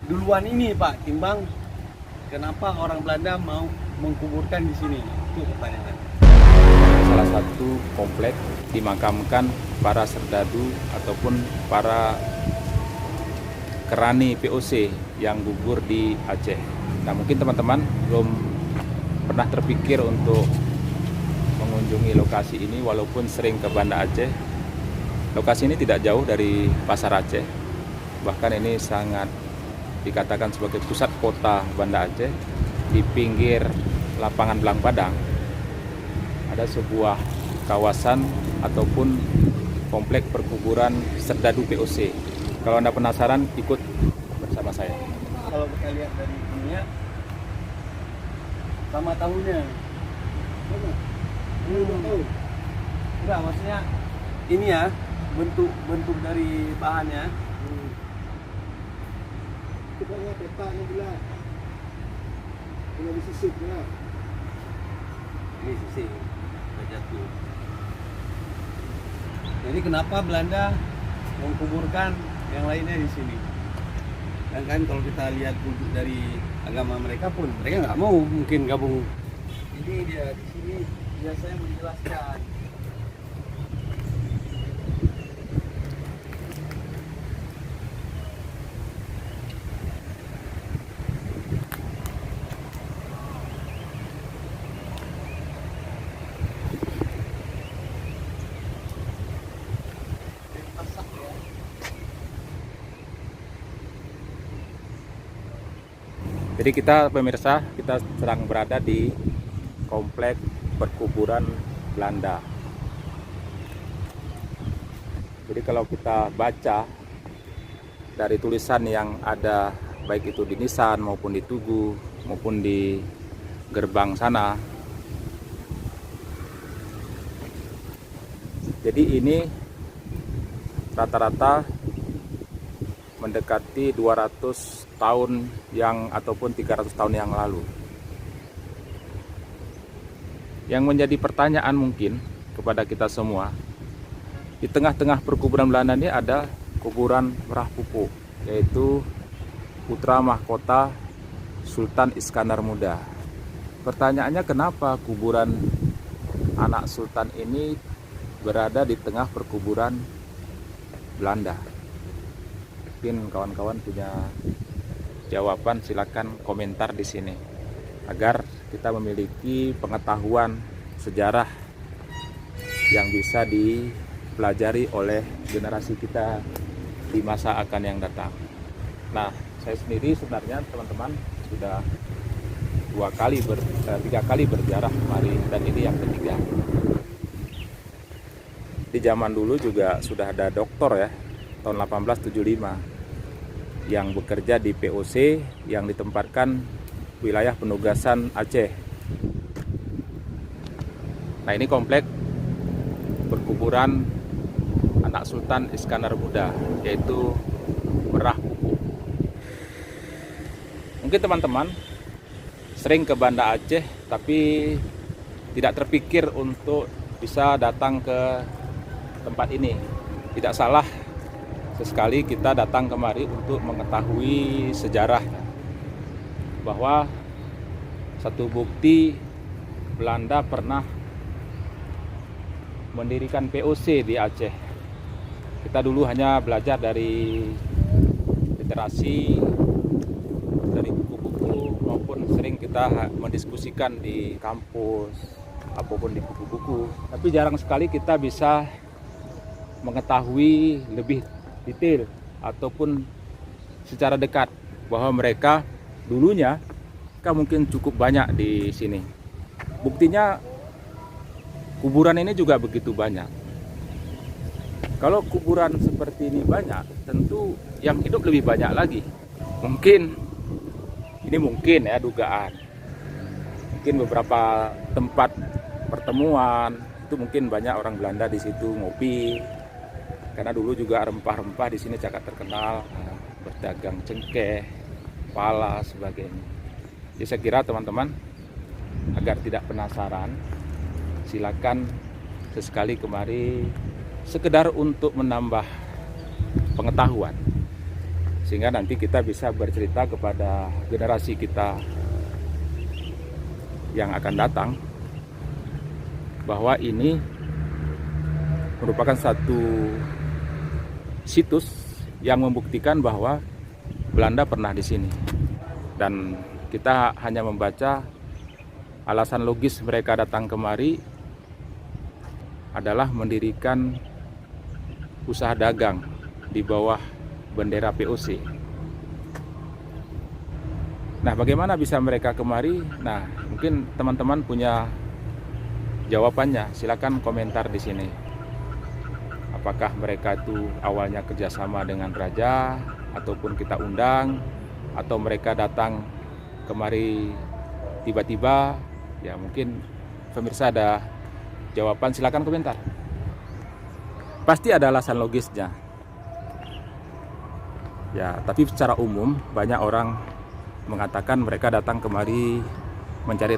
duluan ini Pak, timbang kenapa orang Belanda mau mengkuburkan di sini? Itu pertanyaan. Salah satu komplek dimakamkan para serdadu ataupun para kerani POC yang gugur di Aceh. Nah, mungkin teman-teman belum pernah terpikir untuk mengunjungi lokasi ini walaupun sering ke Banda Aceh. Lokasi ini tidak jauh dari Pasar Aceh. Bahkan ini sangat dikatakan sebagai pusat kota Banda Aceh. Di pinggir lapangan Belang Padang ada sebuah kawasan ataupun komplek perkuburan serdadu POC. Kalau Anda penasaran, ikut bersama saya. Kalau kita lihat dari ininya sama tahunnya. Enggak, maksudnya ini ya, bentuk dari bahannya. Itu banyak peta ni pula. Kena disisip pula. Ini sisi jatuh. Jadi kenapa Belanda mengkuburkan yang lainnya di sini? Dan kan kalau kita lihat wujud dari agama mereka pun, mereka nggak mau mungkin gabung. Ini dia di sini biasanya menjelaskan. Jadi kita pemirsa, kita sedang berada di komplek perkuburan Belanda. Jadi kalau kita baca dari tulisan yang ada baik itu di nisan maupun di tugu maupun di gerbang sana, jadi ini rata-rata mendekati 200 tahun yang ataupun 300 tahun yang lalu. Yang menjadi pertanyaan mungkin kepada kita semua, di tengah-tengah perkuburan Belanda ini ada kuburan Merah Pupuk, yaitu putra mahkota Sultan Iskandar Muda. Pertanyaannya, kenapa kuburan anak Sultan ini berada di tengah perkuburan Belanda? Mungkin kawan-kawan punya jawaban, silakan komentar di sini agar kita memiliki pengetahuan sejarah yang bisa dipelajari oleh generasi kita di masa akan yang datang. Nah, saya sendiri sebenarnya teman-teman sudah tiga kali berziarah kemari, dan ini yang ketiga. Di zaman dulu juga sudah ada doktor ya, tahun 1875 yang bekerja di POC yang ditempatkan wilayah penugasan Aceh. Nah, ini komplek perkuburan anak Sultan Iskandar Muda, yaitu Merah Pupuk. Mungkin teman-teman sering ke Banda Aceh tapi tidak terpikir untuk bisa datang ke tempat ini. Tidak salah sesekali kita datang kemari untuk mengetahui sejarah, bahwa satu bukti Belanda pernah mendirikan POC di Aceh. Kita dulu hanya belajar dari literasi, dari buku-buku, maupun sering kita mendiskusikan di kampus apapun di buku-buku, tapi jarang sekali kita bisa mengetahui lebih detail ataupun secara dekat bahwa mereka dulunya kan mungkin cukup banyak di sini. Buktinya kuburan ini juga begitu banyak. Kalau kuburan seperti ini banyak, tentu yang hidup lebih banyak lagi. Mungkin ini ya dugaan. Mungkin beberapa tempat pertemuan itu mungkin banyak orang Belanda di situ ngopi. Karena dulu juga rempah-rempah di sini sangat terkenal, berdagang cengkeh, pala, sebagainya. Jadi saya kira teman-teman, agar tidak penasaran, silakan sesekali kemari sekedar untuk menambah pengetahuan. sehingga nanti kita bisa bercerita kepada generasi kita yang akan datang bahwa ini merupakan satu situs yang membuktikan bahwa Belanda pernah di sini. Dan kita hanya membaca alasan logis mereka datang kemari adalah mendirikan usaha dagang di bawah bendera POC. Nah, bagaimana bisa mereka kemari? Nah, mungkin teman-teman punya jawabannya. Silakan komentar di sini. Apakah mereka itu awalnya kerjasama dengan raja, ataupun kita undang, atau mereka datang kemari tiba-tiba? Ya, mungkin pemirsa ada jawaban, silakan komentar. Pasti ada alasan logisnya. Ya, tapi secara umum banyak orang mengatakan mereka datang kemari mencari